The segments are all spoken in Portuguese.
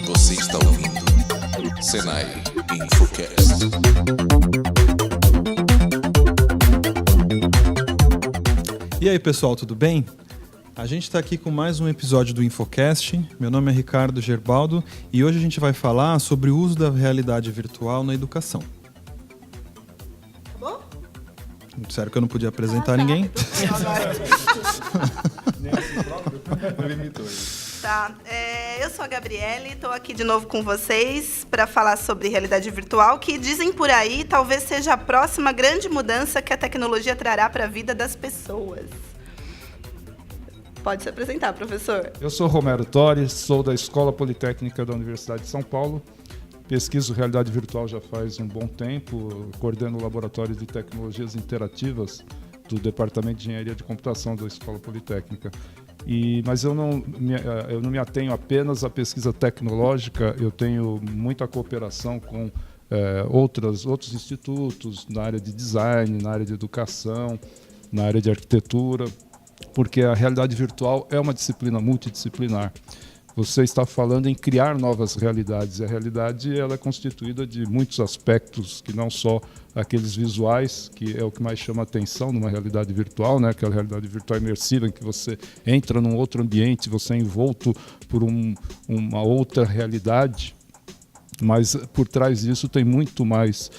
Você está ouvindo Senai Infocast. E aí, pessoal, tudo bem? A gente está aqui com mais um episódio do Infocast. Meu nome é Ricardo Gerbaldo e hoje a gente vai falar sobre o uso da realidade virtual na educação. Tá bom? Sério que eu não podia apresentar ninguém? Tá, eu sou a Gabriele, estou aqui de novo com vocês para falar sobre realidade virtual, que dizem por aí talvez seja a próxima grande mudança que a tecnologia trará para a vida das pessoas. Pode se apresentar, professor. Eu sou Romero Torres, sou da Escola Politécnica da Universidade de São Paulo. Pesquiso realidade virtual já faz um bom tempo, coordeno o Laboratório de Tecnologias Interativas do Departamento de Engenharia de Computação da Escola Politécnica. Mas eu não me atenho apenas à pesquisa tecnológica, eu tenho muita cooperação com outros institutos na área de design, na área de educação, na área de arquitetura, porque a realidade virtual é uma disciplina multidisciplinar. Você está falando em criar novas realidades. A realidade ela é constituída de muitos aspectos, que não só aqueles visuais, que é o que mais chama atenção numa realidade virtual, né? Aquela realidade virtual imersiva em que você entra num outro ambiente, você é envolto por uma outra realidade. Mas por trás disso tem muito mais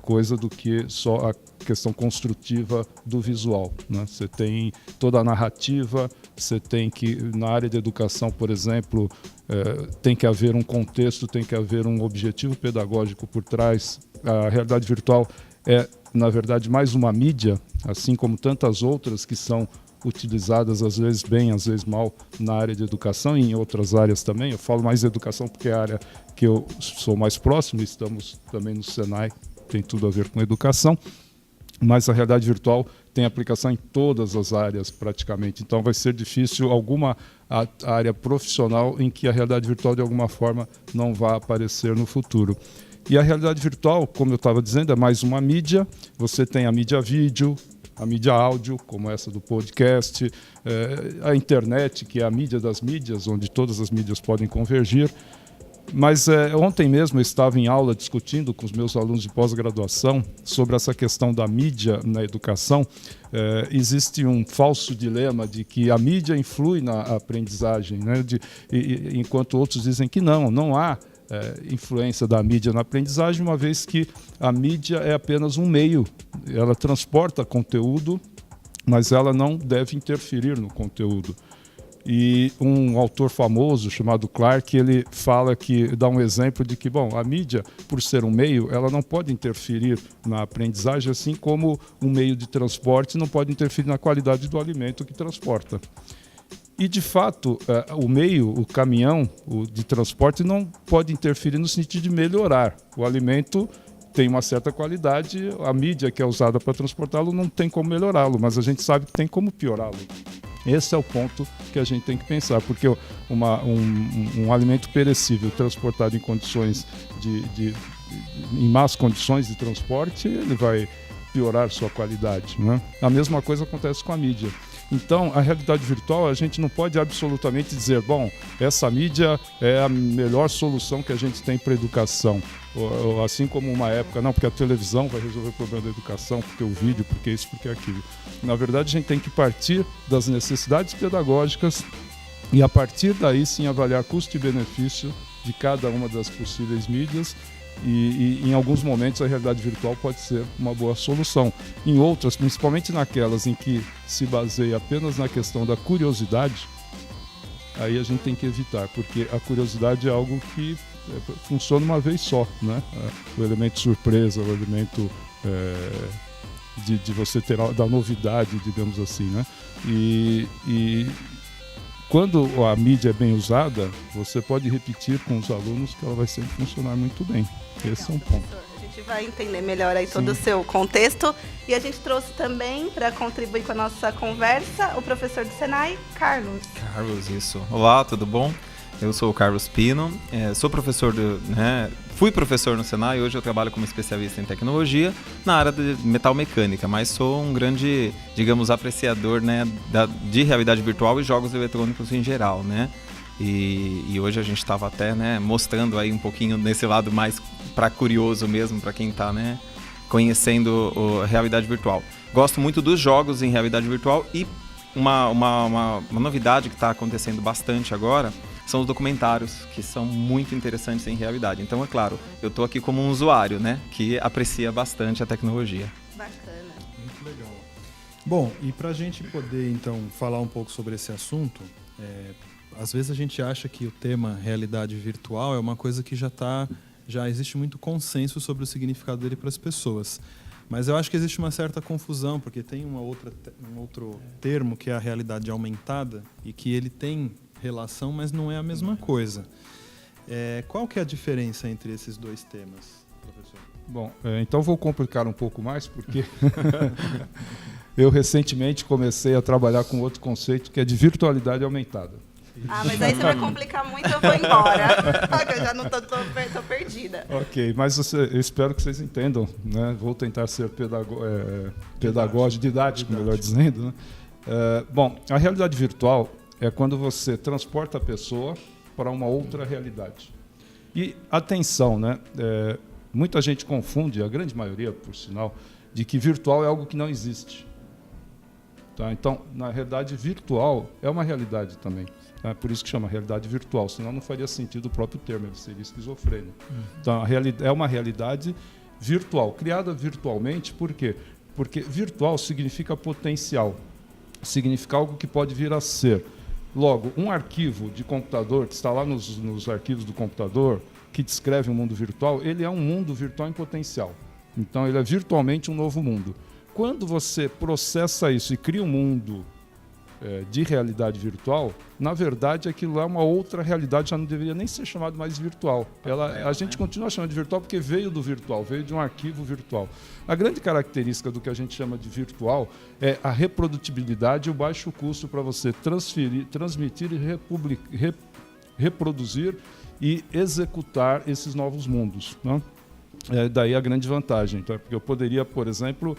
coisa do que só a questão construtiva do visual, né? Você tem toda a narrativa, você tem que, na área de educação, por exemplo, tem que haver um contexto, tem que haver um objetivo pedagógico por trás. A realidade virtual é, na verdade, mais uma mídia, assim como tantas outras que são utilizadas às vezes bem, às vezes mal na área de educação e em outras áreas também. Eu falo mais de educação porque é a área que eu sou mais próximo, estamos também no Senai, tem tudo a ver com educação, mas a realidade virtual tem aplicação em todas as áreas praticamente, então vai ser difícil alguma área profissional em que a realidade virtual de alguma forma não vá aparecer no futuro. E a realidade virtual, como eu estava dizendo, é mais uma mídia. Você tem a mídia vídeo, a mídia áudio, como essa do podcast, a internet, que é a mídia das mídias, onde todas as mídias podem convergir. Mas ontem mesmo eu estava em aula discutindo com os meus alunos de pós-graduação sobre essa questão da mídia na educação. Existe um falso dilema de que a mídia influi na aprendizagem, né? Enquanto outros dizem que não há influência da mídia na aprendizagem, uma vez que a mídia é apenas um meio, ela transporta conteúdo, mas ela não deve interferir no conteúdo. E um autor famoso chamado Clarke, ele dá um exemplo de que, a mídia, por ser um meio, ela não pode interferir na aprendizagem, assim como um meio de transporte não pode interferir na qualidade do alimento que transporta. E, de fato, o meio, o caminhão de transporte não pode interferir no sentido de melhorar. O alimento tem uma certa qualidade, a mídia que é usada para transportá-lo não tem como melhorá-lo, mas a gente sabe que tem como piorá-lo. Esse é o ponto que a gente tem que pensar, porque um alimento perecível transportado em condições em más condições de transporte, ele vai piorar sua qualidade, né? A mesma coisa acontece com a mídia. Então, a realidade virtual, a gente não pode absolutamente dizer, essa mídia é a melhor solução que a gente tem para a educação. Ou, assim como uma época, não, porque a televisão vai resolver o problema da educação, porque o vídeo, porque isso, porque aquilo. Na verdade, a gente tem que partir das necessidades pedagógicas e, a partir daí, sim, avaliar custo e benefício de cada uma das possíveis mídias. E em alguns momentos a realidade virtual pode ser uma boa solução. Em outras, principalmente naquelas em que se baseia apenas na questão da curiosidade, aí a gente tem que evitar, porque a curiosidade é algo que funciona uma vez só, né? O elemento surpresa, o elemento de você ter da novidade, digamos assim, né? E quando a mídia é bem usada, você pode repetir com os alunos que ela vai sempre funcionar muito bem. Esse é um ponto. A gente vai entender melhor aí todo o seu contexto. E a gente trouxe também, para contribuir com a nossa conversa, o professor do Senai, Carlos. Carlos, isso. Olá, tudo bom? Eu sou o Carlos Pino, sou professor fui professor no Senai, hoje eu trabalho como especialista em tecnologia na área de metal mecânica, mas sou um grande, digamos, apreciador, né, de realidade virtual e jogos eletrônicos em geral, né? E hoje a gente estava até, né, mostrando aí um pouquinho nesse lado mais para curioso mesmo, para quem está, né, conhecendo a realidade virtual. Gosto muito dos jogos em realidade virtual e uma novidade que está acontecendo bastante agora são os documentários, que são muito interessantes em realidade. Então, é claro, eu estou aqui como um usuário, né, que aprecia bastante a tecnologia. Bacana. Muito legal. Bom, e para a gente poder, então, falar um pouco sobre esse assunto, às vezes a gente acha que o tema realidade virtual é uma coisa que já existe muito consenso sobre o significado dele para as pessoas. Mas eu acho que existe uma certa confusão, porque tem um outro termo que é a realidade aumentada e que ele tem relação, mas não é a mesma coisa. Qual que é a diferença entre esses dois temas, professor? Bom, então vou complicar um pouco mais, porque eu recentemente comecei a trabalhar com outro conceito que é de virtualidade aumentada. Mas aí você vai complicar muito, eu vou embora. Porque eu já não tô perdida. Ok, mas eu espero que vocês entendam, né? Vou tentar ser pedagógico, didático, melhor dizendo, né? Bom, a realidade virtual é quando você transporta a pessoa para uma outra realidade. E atenção, né? Muita gente confunde, a grande maioria, por sinal, de que virtual é algo que não existe. Tá? Então, na realidade, virtual é uma realidade também. Tá? Por isso que chama realidade virtual, senão não faria sentido o próprio termo, ele seria esquizofrênico. Então, é uma realidade virtual, criada virtualmente, por quê? Porque virtual significa potencial, significa algo que pode vir a ser. Logo, um arquivo de computador, que está lá nos arquivos do computador, que descreve um mundo virtual, ele é um mundo virtual em potencial. Então, ele é virtualmente um novo mundo. Quando você processa isso e cria um mundo de realidade virtual, na verdade aquilo é uma outra realidade, já não deveria nem ser chamado mais virtual. A gente continua chamando de virtual porque veio do virtual, veio de um arquivo virtual. A grande característica do que a gente chama de virtual é a reprodutibilidade e o baixo custo para você transmitir e reproduzir e executar esses novos mundos, né? Daí a grande vantagem, então, porque eu poderia, por exemplo,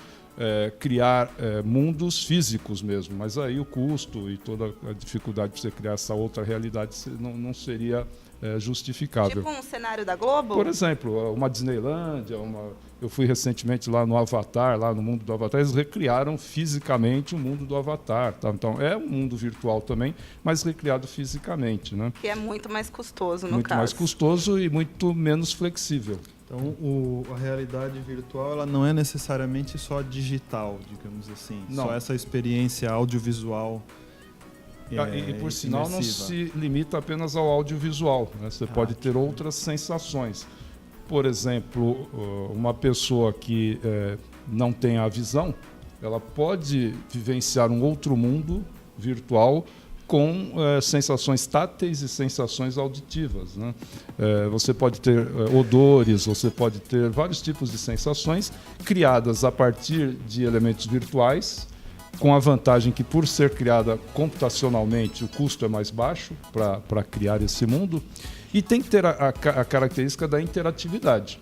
criar mundos físicos mesmo, mas aí o custo e toda a dificuldade de você criar essa outra realidade não seria justificável. Tipo um cenário da Globo? Por exemplo, uma Disneylândia, eu fui recentemente lá no Avatar, lá no mundo do Avatar, eles recriaram fisicamente o mundo do Avatar. Tá? Então é um mundo virtual também, mas recriado fisicamente. Né? Que é muito mais custoso, no muito caso. Mais custoso e muito menos flexível. Então, a realidade virtual ela não é necessariamente só digital, digamos assim. Não. Só essa experiência audiovisual. E por sinal, não se limita apenas ao audiovisual, né? Você pode ter outras sensações. Por exemplo, uma pessoa que não tem a visão, ela pode vivenciar um outro mundo virtual com sensações táteis e sensações auditivas, né? Você pode ter odores, você pode ter vários tipos de sensações criadas a partir de elementos virtuais, com a vantagem que, por ser criada computacionalmente, o custo é mais baixo para criar esse mundo, e tem que ter a característica da interatividade.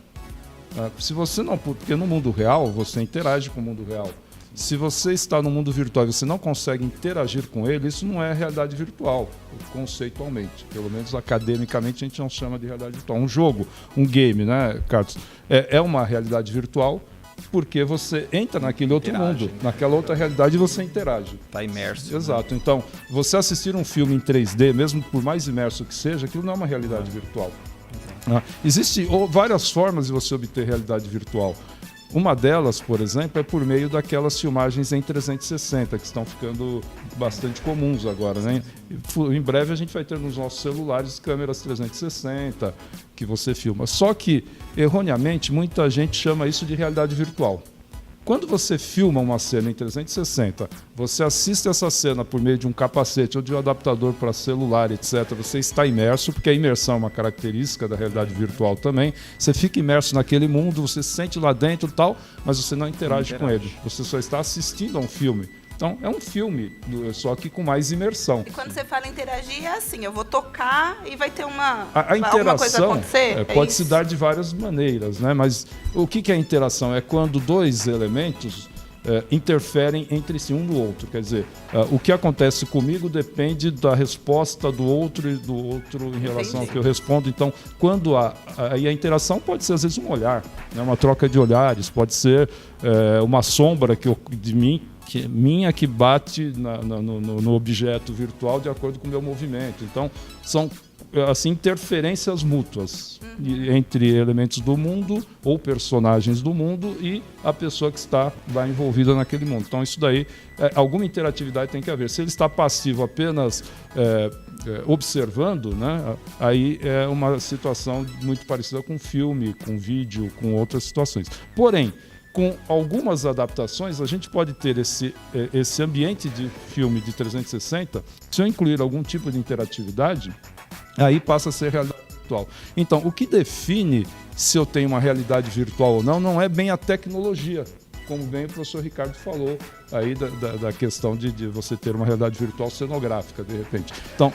Se você não, porque no mundo real você interage com o mundo real. Se você está no mundo virtual e você não consegue interagir com ele, isso não é realidade virtual, conceitualmente. Pelo menos academicamente a gente não chama de realidade virtual. Um jogo, um game, né, Carlos? É uma realidade virtual porque você entra naquele outro mundo, naquela outra realidade e você interage. Está imerso. Exato. Né? Então, você assistir um filme em 3D, mesmo por mais imerso que seja, aquilo não é uma realidade virtual. Existem várias formas de você obter realidade virtual. Uma delas, por exemplo, é por meio daquelas filmagens em 360, que estão ficando bastante comuns agora, né? Em breve a gente vai ter nos nossos celulares câmeras 360 que você filma. Só que, erroneamente, muita gente chama isso de realidade virtual. Quando você filma uma cena em 360, você assiste essa cena por meio de um capacete ou de um adaptador para celular, etc. Você está imerso, porque a imersão é uma característica da realidade virtual também. Você fica imerso naquele mundo, você se sente lá dentro e tal, mas você não interage com ele. Você só está assistindo a um filme. Então, é um filme, só que com mais imersão. E quando você fala interagir, é assim, eu vou tocar e vai ter A alguma coisa interação acontecer? pode se dar de várias maneiras, né? Mas o que é interação? É quando dois elementos interferem entre si um no outro. Quer dizer, o que acontece comigo depende da resposta do outro e do outro em relação ao que eu respondo. Então, quando a interação pode ser, às vezes, um olhar, né? Uma troca de olhares, pode ser uma sombra de mim, minha que bate no objeto virtual de acordo com o meu movimento. Então, são assim, interferências mútuas entre elementos do mundo ou personagens do mundo e a pessoa que está lá envolvida naquele mundo. Então, isso daí, alguma interatividade tem que haver. Se ele está passivo apenas observando, né, aí é uma situação muito parecida com filme, com vídeo, com outras situações. Porém, com algumas adaptações, a gente pode ter esse ambiente de filme de 360, se eu incluir algum tipo de interatividade, aí passa a ser realidade virtual. Então, o que define se eu tenho uma realidade virtual ou não é bem a tecnologia, como bem o professor Ricardo falou aí da questão de você ter uma realidade virtual cenográfica, de repente. Então,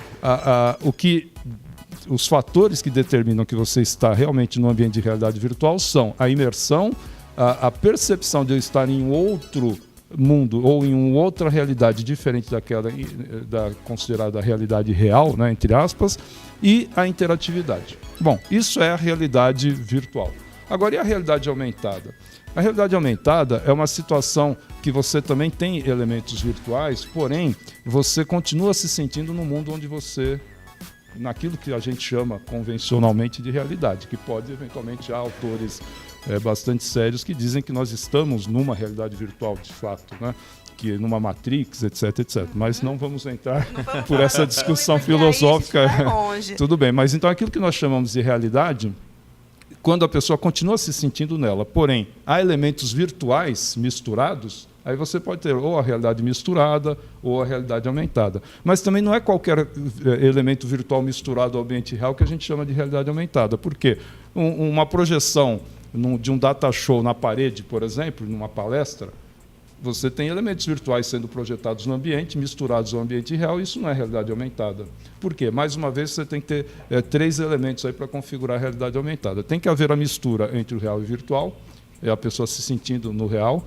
os fatores que determinam que você está realmente no ambiente de realidade virtual são a imersão, a percepção de eu estar em outro mundo ou em uma outra realidade diferente daquela considerada realidade real, né, entre aspas, e a interatividade. Bom, isso é a realidade virtual. Agora, e a realidade aumentada? A realidade aumentada é uma situação que você também tem elementos virtuais, porém, você continua se sentindo no mundo onde você... naquilo que a gente chama convencionalmente de realidade, que pode, eventualmente, há autores bastante sérios que dizem que nós estamos numa realidade virtual, de fato, né? Que numa Matrix, etc, etc. Mas não vamos entrar por essa discussão filosófica. Tudo bem, mas então aquilo que nós chamamos de realidade, quando a pessoa continua se sentindo nela, porém, há elementos virtuais misturados, aí você pode ter ou a realidade misturada ou a realidade aumentada. Mas também não é qualquer elemento virtual misturado ao ambiente real que a gente chama de realidade aumentada. Por quê? Uma projeção de um data show na parede, por exemplo, numa palestra, você tem elementos virtuais sendo projetados no ambiente, misturados ao ambiente real, e isso não é realidade aumentada. Por quê? Mais uma vez, você tem que ter 3 elementos aí para configurar a realidade aumentada. Tem que haver a mistura entre o real e o virtual, a pessoa se sentindo no real,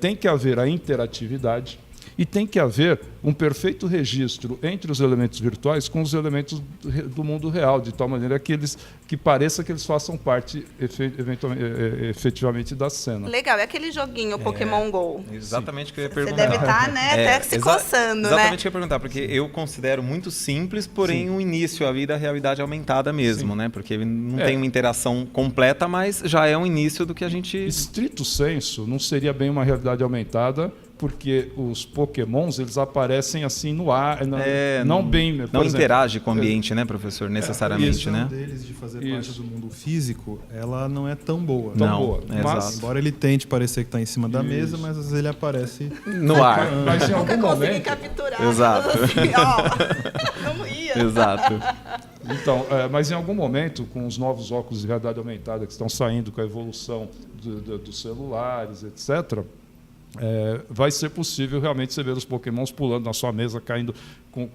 tem que haver a interatividade e tem que haver um perfeito registro entre os elementos virtuais com os elementos do mundo real, de tal maneira que pareça que eles façam parte efetivamente da cena. Legal, é aquele joguinho Pokémon GO. Exatamente o que eu ia perguntar. Você deve estar, né, até se coçando, né? Exatamente o que eu ia perguntar, porque eu considero muito simples, porém um início à vida, a realidade aumentada mesmo, né? Porque não tem uma interação completa, mas já é um início do que a gente... Estrito senso, não seria bem uma realidade aumentada, porque os Pokémons, eles aparecem assim no ar, não interage com o ambiente, né, professor, necessariamente, né? A deles de fazer parte do mundo físico, ela não é tão boa. Mas, embora ele tente parecer que está em cima da mesa, mas às vezes ele aparece no ar. Mas em algum momento... capturar. Exato. Assim, ó, não ia. Exato. Então, mas em algum momento, com os novos óculos de realidade aumentada que estão saindo com a evolução dos celulares, etc., vai ser possível realmente você ver os Pokémons pulando na sua mesa, caindo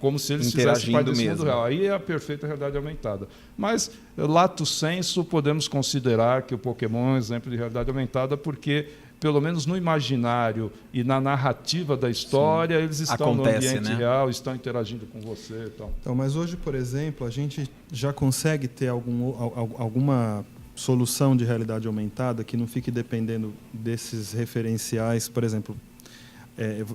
como se eles fizessem parte desse mundo real. Aí é a perfeita realidade aumentada. Mas, lato sensu, podemos considerar que o Pokémon é um exemplo de realidade aumentada porque, pelo menos no imaginário e na narrativa da história, eles estão no ambiente real, estão interagindo com você. Então, mas hoje, por exemplo, a gente já consegue ter alguma solução de realidade aumentada que não fique dependendo desses referenciais. Por exemplo,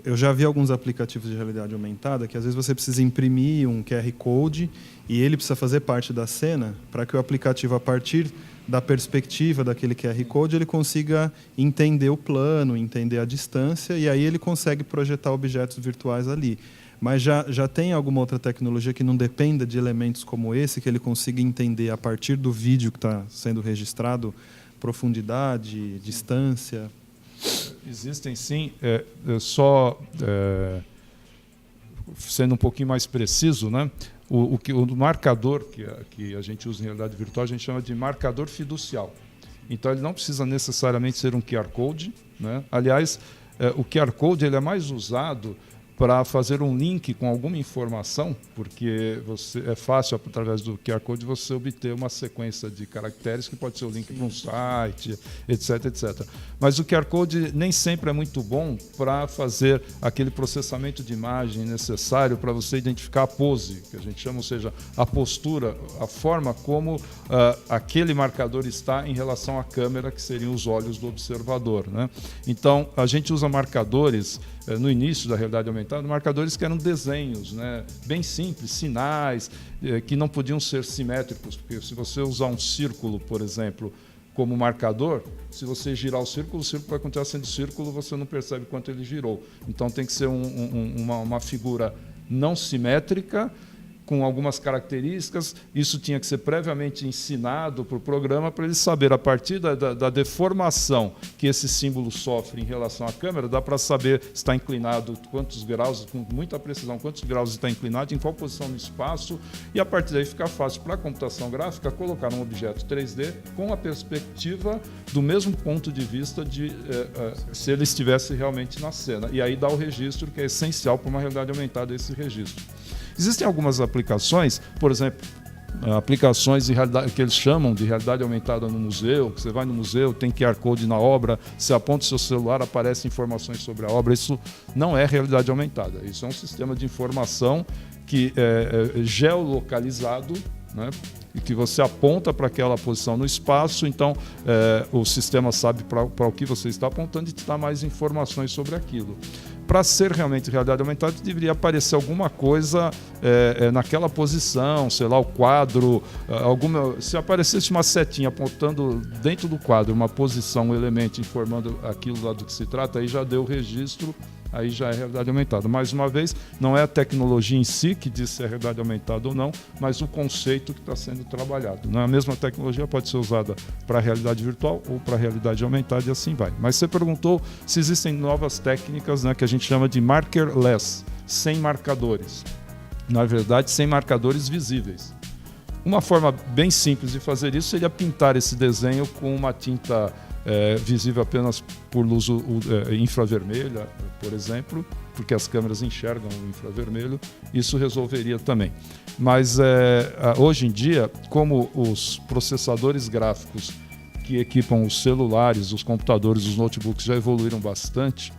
eu já vi alguns aplicativos de realidade aumentada que às vezes você precisa imprimir um QR Code e ele precisa fazer parte da cena para que o aplicativo, a partir da perspectiva daquele QR Code, ele consiga entender o plano, entender a distância, e aí ele consegue projetar objetos virtuais ali. Mas já tem alguma outra tecnologia que não dependa de elementos como esse, que ele consiga entender a partir do vídeo que está sendo registrado, profundidade, distância? Existem sim, sendo um pouquinho mais preciso, né? O marcador que a gente usa em realidade virtual, a gente chama de marcador fiducial. Então, ele não precisa necessariamente ser um QR Code, né? Aliás, o QR Code ele é mais usado para fazer um link com alguma informação, porque é fácil, através do QR Code, você obter uma sequência de caracteres que pode ser o link para um site, etc, etc. Mas o QR Code nem sempre é muito bom para fazer aquele processamento de imagem necessário para você identificar a pose, que a gente chama, ou seja, a postura, a forma como aquele marcador está em relação à câmera, que seriam os olhos do observador, né? Então, a gente usa marcadores no início da realidade aumentada, marcadores que eram desenhos, né, bem simples, sinais, que não podiam ser simétricos, porque se você usar um círculo, por exemplo, como marcador, se você girar o círculo vai continuar sendo círculo, você não percebe quanto ele girou. Então tem que ser uma figura não simétrica, com algumas características. Isso tinha que ser previamente ensinado para o programa, para ele saber, a partir da deformação que esse símbolo sofre em relação à câmera, dá para saber se está inclinado, quantos graus, com muita precisão, quantos graus está inclinado, em qual posição no espaço, e a partir daí fica fácil para a computação gráfica colocar um objeto 3D com a perspectiva do mesmo ponto de vista de se ele estivesse realmente na cena. E aí dá o registro, que é essencial para uma realidade aumentada, esse registro. Existem algumas aplicações, por exemplo, aplicações de realidade, que eles chamam de realidade aumentada no museu, que você vai no museu, tem QR Code na obra, você aponta o seu celular, aparecem informações sobre a obra. Isso não é realidade aumentada, isso é um sistema de informação que é geolocalizado, né? E que você aponta para aquela posição no espaço, então o sistema sabe para o que você está apontando e te dá mais informações sobre aquilo. Para ser realmente realidade aumentada, deveria aparecer alguma coisa naquela posição, sei lá, o quadro, se aparecesse uma setinha apontando dentro do quadro uma posição, um elemento informando aquilo lá do que se trata, aí já deu o registro, aí já é realidade aumentada. Mais uma vez, não é a tecnologia em si que diz se é realidade aumentada ou não, mas o conceito que está sendo trabalhado. Não é a mesma tecnologia, pode ser usada para a realidade virtual ou para a realidade aumentada e assim vai. Mas você perguntou se existem novas técnicas, né, que a gente chama de markerless, sem marcadores. Na verdade, sem marcadores visíveis. Uma forma bem simples de fazer isso seria pintar esse desenho com uma tinta visível apenas por luz infravermelha, por exemplo, porque as câmeras enxergam o infravermelho. Isso resolveria também. Mas hoje em dia, como os processadores gráficos que equipam os celulares, os computadores, os notebooks já evoluíram bastante,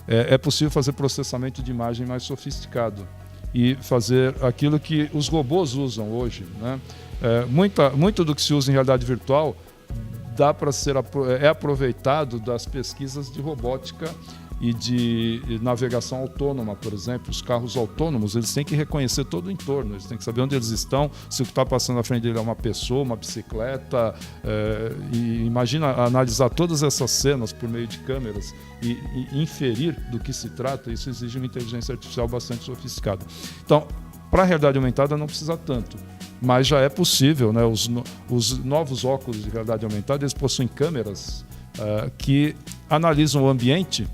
é possível fazer processamento de imagem mais sofisticado e fazer aquilo que os robôs usam hoje, né? Muito do que se usa em realidade virtual é aproveitado das pesquisas de robótica e de navegação autônoma, por exemplo. Os carros autônomos, eles têm que reconhecer todo o entorno, eles têm que saber onde eles estão, se o que está passando na frente dele é uma pessoa, uma bicicleta, e imagina analisar todas essas cenas por meio de câmeras e inferir do que se trata. Isso exige uma inteligência artificial bastante sofisticada. Então, para a realidade aumentada não precisa tanto, mas já é possível, né? Os novos óculos de realidade aumentada, eles possuem câmeras que analisam o ambiente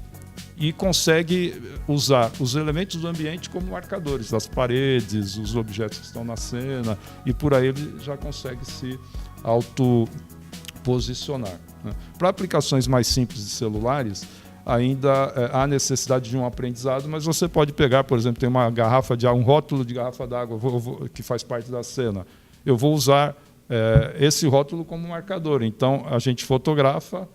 e conseguem usar os elementos do ambiente como marcadores, as paredes, os objetos que estão na cena, e por aí ele já consegue se autoposicionar, né? Para aplicações mais simples de celulares, ainda há necessidade de um aprendizado, mas você pode pegar, por exemplo, tem uma garrafa um rótulo de garrafa d'água que faz parte da cena. Eu vou usar esse rótulo como marcador. Então, a gente fotografa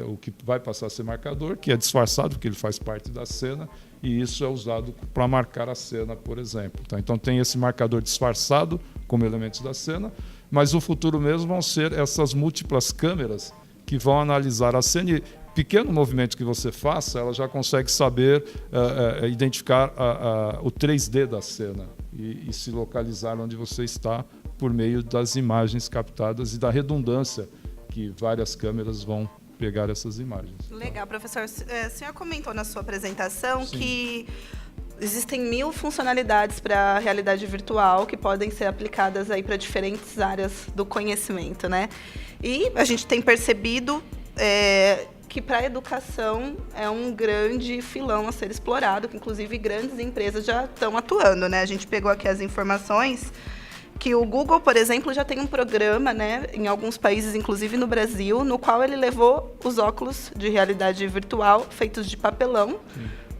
o que vai passar a ser marcador, que é disfarçado, porque ele faz parte da cena, e isso é usado para marcar a cena, por exemplo. Tá? Então, tem esse marcador disfarçado como elementos da cena, mas o futuro mesmo vão ser essas múltiplas câmeras que vão analisar a cena e pequeno movimento que você faça, ela já consegue saber identificar o 3D da cena e se localizar onde você está por meio das imagens captadas e da redundância que várias câmeras vão pegar essas imagens. Legal, professor. O senhor comentou na sua apresentação Sim. que existem 1000 funcionalidades para a realidade virtual que podem ser aplicadas aí para diferentes áreas do conhecimento, né? E a gente tem percebido que para a educação é um grande filão a ser explorado, que inclusive grandes empresas já estão atuando, né? A gente pegou aqui as informações que o Google, por exemplo, já tem um programa, né, em alguns países, inclusive no Brasil, no qual ele levou os óculos de realidade virtual feitos de papelão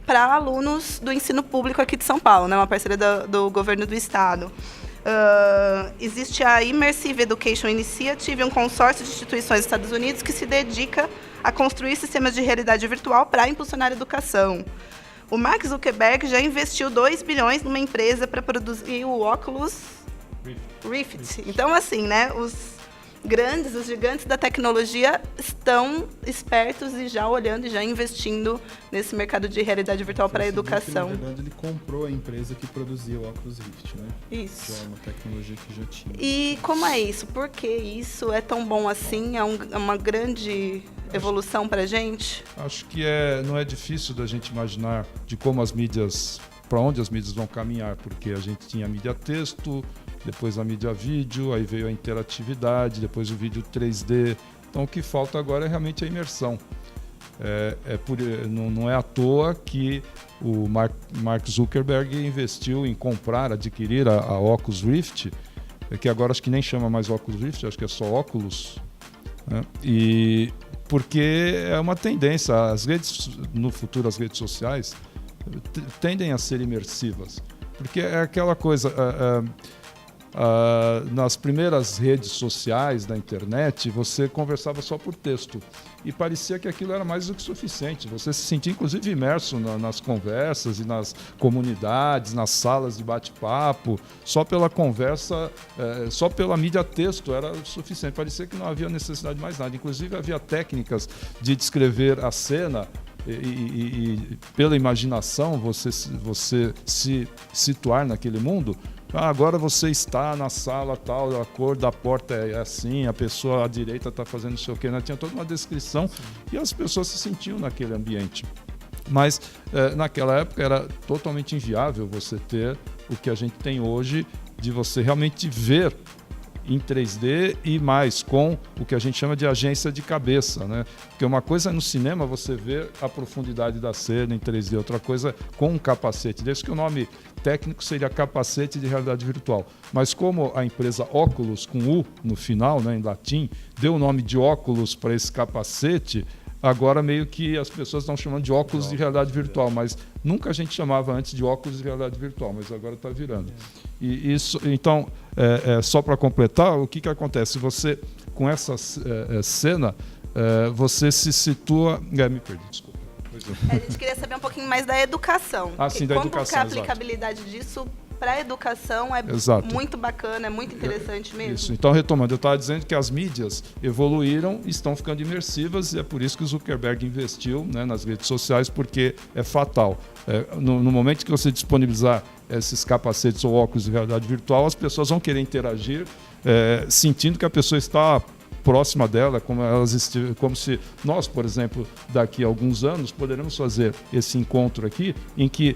para alunos do ensino público aqui de São Paulo, né, uma parceria do governo do estado. Existe a Immersive Education Initiative, um consórcio de instituições dos Estados Unidos que se dedica a construir sistemas de realidade virtual para impulsionar a educação. O Mark Zuckerberg já investiu 2 bilhões numa empresa para produzir o óculos Rift. Então, assim, né, os gigantes da tecnologia estão espertos e já olhando e já investindo nesse mercado de realidade virtual para a educação. Na verdade, ele comprou a empresa que produzia o óculos Rift, né? Isso. Já é uma tecnologia que já tinha. E como é isso? Por que isso é tão bom assim? É uma grande evolução para a gente? Acho que não é difícil da gente imaginar de como para onde as mídias vão caminhar, porque a gente tinha a mídia texto, depois a mídia vídeo, aí veio a interatividade, depois o vídeo 3D. Então o que falta agora é realmente a imersão. Não é à toa que o Mark Zuckerberg investiu em adquirir a Oculus Rift, que agora acho que nem chama mais Oculus Rift, acho que é só Oculus, né? E porque é uma tendência, no futuro as redes sociais tendem a ser imersivas, porque é aquela coisa, nas primeiras redes sociais da internet você conversava só por texto e parecia que aquilo era mais do que suficiente, você se sentia inclusive imerso nas conversas e nas comunidades, nas salas de bate-papo, só pela conversa, só pela mídia texto era suficiente, parecia que não havia necessidade de mais nada, inclusive havia técnicas de descrever a cena e pela imaginação você se situar naquele mundo. Agora você está na sala tal, a cor da porta é assim, a pessoa à direita está fazendo não sei o quê, né? Tinha toda uma descrição e as pessoas se sentiam naquele ambiente. Mas naquela época era totalmente inviável você ter o que a gente tem hoje, de você realmente ver em 3D e mais com o que a gente chama de agência de cabeça, né? Porque uma coisa é no cinema você ver a profundidade da cena em 3D, outra coisa com um capacete. Desde que o nome técnico seria capacete de realidade virtual. Mas como a empresa Oculus, com U no final, né, em latim, deu o nome de óculos para esse capacete, agora meio que as pessoas estão chamando de óculos de realidade virtual, mas nunca a gente chamava antes de óculos de realidade virtual, mas agora está virando. E isso, então, só para completar, o que acontece? Você, com essa cena, você se situa... me perdi, desculpa. A gente queria saber um pouquinho mais da educação. Sim, da educação, como que a aplicabilidade disso para a educação é muito bacana, é muito interessante mesmo. Isso. Então, retomando, eu estava dizendo que as mídias evoluíram e estão ficando imersivas e é por isso que o Zuckerberg investiu, né, nas redes sociais, porque é fatal. No momento que você disponibilizar esses capacetes ou óculos de realidade virtual, as pessoas vão querer interagir sentindo que a pessoa está próxima dela, como se nós, por exemplo, daqui a alguns anos, poderemos fazer esse encontro aqui, em que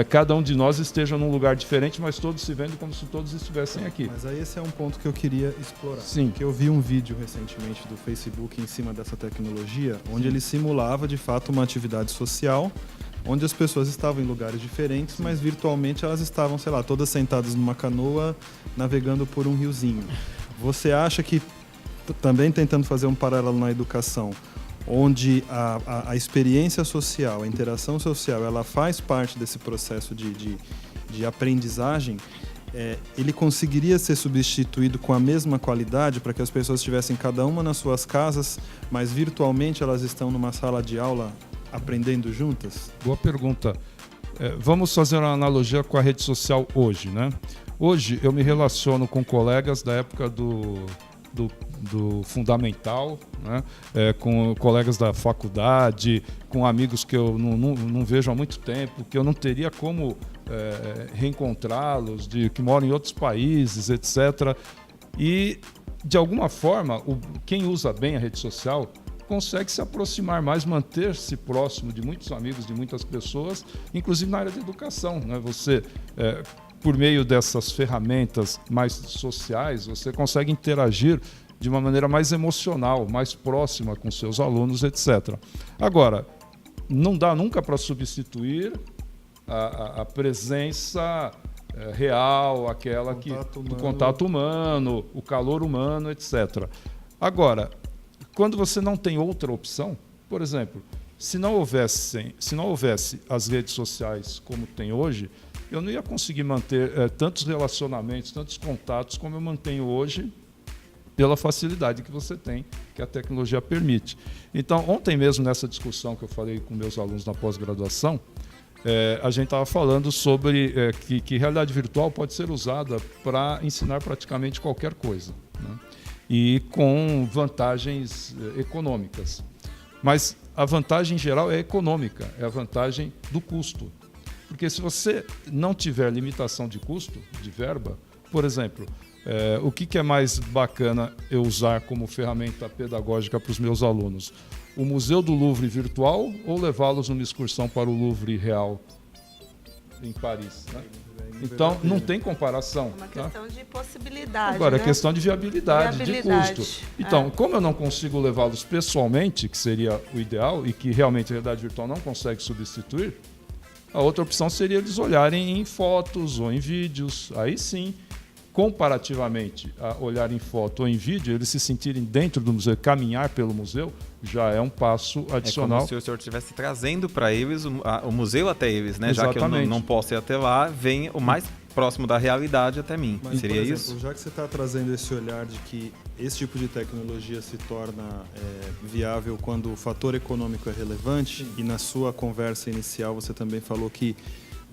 cada um de nós esteja num lugar diferente, mas todos se vendo como se todos estivessem aqui. Mas aí esse é um ponto que eu queria explorar. Sim. Porque eu vi um vídeo recentemente do Facebook em cima dessa tecnologia, onde ele simulava, de fato, uma atividade social, onde as pessoas estavam em lugares diferentes, mas virtualmente elas estavam, sei lá, todas sentadas numa canoa, navegando por um riozinho. Você acha que, também tentando fazer um paralelo na educação, onde a experiência social, a interação social, ela faz parte desse processo de aprendizagem, ele conseguiria ser substituído com a mesma qualidade para que as pessoas estivessem cada uma nas suas casas, mas virtualmente elas estão numa sala de aula aprendendo juntas? Boa pergunta. Vamos fazer uma analogia com a rede social hoje, né? Hoje eu me relaciono com colegas da época do fundamental, né? Com colegas da faculdade, com amigos que eu não vejo há muito tempo, que eu não teria como reencontrá-los, que moram em outros países, etc. E, de alguma forma, quem usa bem a rede social consegue se aproximar mais, manter-se próximo de muitos amigos, de muitas pessoas, inclusive na área de educação, né? Você... por meio dessas ferramentas mais sociais, você consegue interagir de uma maneira mais emocional, mais próxima com seus alunos, etc. Agora, não dá nunca para substituir a presença real, aquela do contato humano, o calor humano, etc. Agora, quando você não tem outra opção, por exemplo, se não houvesse as redes sociais como tem hoje, eu não ia conseguir manter tantos relacionamentos, tantos contatos como eu mantenho hoje, pela facilidade que você tem, que a tecnologia permite. Então, ontem mesmo, nessa discussão que eu falei com meus alunos na pós-graduação, a gente estava falando sobre que realidade virtual pode ser usada para ensinar praticamente qualquer coisa, né? E com vantagens econômicas. Mas a vantagem em geral é econômica, é a vantagem do custo. Porque se você não tiver limitação de custo, de verba, por exemplo, o que é mais bacana eu usar como ferramenta pedagógica para os meus alunos? O Museu do Louvre virtual ou levá-los numa excursão para o Louvre real em Paris, né? Então, não tem comparação. É uma questão de possibilidade. Agora, né? É questão de viabilidade, de custo. Então, como eu não consigo levá-los pessoalmente, que seria o ideal, e que realmente a realidade virtual não consegue substituir, a outra opção seria eles olharem em fotos ou em vídeos. Aí sim, comparativamente a olhar em foto ou em vídeo, eles se sentirem dentro do museu, caminhar pelo museu, já é um passo adicional. É como se o senhor estivesse trazendo para eles o museu até eles, né? Exatamente. Já que eu não posso ir até lá, vem o mais próximo da realidade até mim. Mas, seria por exemplo, isso? Já que você está trazendo esse olhar de que esse tipo de tecnologia se torna viável quando o fator econômico é relevante, e na sua conversa inicial você também falou que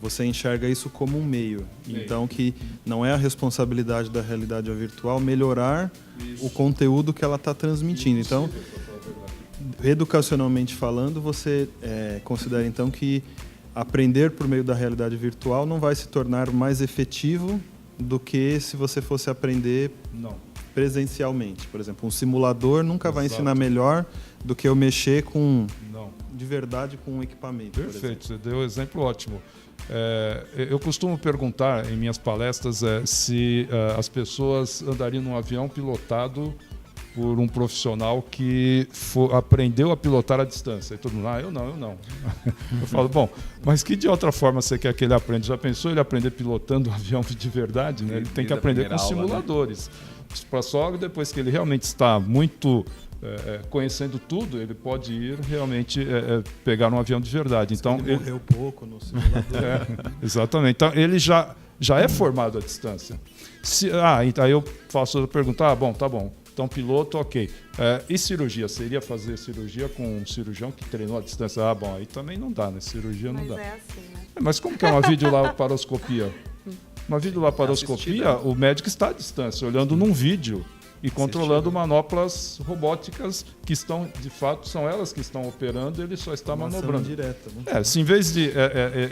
você enxerga isso como um meio. Então, que não é a responsabilidade da realidade virtual melhorar o conteúdo que ela está transmitindo. Então, educacionalmente falando, você considera então que aprender por meio da realidade virtual não vai se tornar mais efetivo do que se você fosse aprender presencialmente. Por exemplo, um simulador nunca vai ensinar melhor do que eu mexer de verdade com um equipamento. Perfeito, você deu um exemplo ótimo. Eu costumo perguntar em minhas palestras se as pessoas andariam num avião pilotado por um profissional que aprendeu a pilotar à distância. E todo mundo, eu não. Eu falo, bom, mas que de outra forma você quer que ele aprenda? Já pensou ele aprender pilotando um avião de verdade? Né? Ele tem que aprender com simuladores. Para só depois que ele realmente está muito conhecendo tudo, ele pode ir realmente pegar um avião de verdade. Então, ele morreu pouco no simulador. Exatamente. Então, ele já é formado à distância. Então eu faço outra pergunta. Bom, tá bom. Então, piloto, ok. E cirurgia? Seria fazer cirurgia com um cirurgião que treinou à distância? Bom, aí também não dá, né? Cirurgia não dá. Mas é assim, né? Mas como que é uma videolaparoscopia? Uma videolaparoscopia, o médico está à distância, olhando num vídeo e controlando manoplas robóticas que estão, de fato, são elas que estão operando, ele só está manobrando. Direta, né? Se em vez de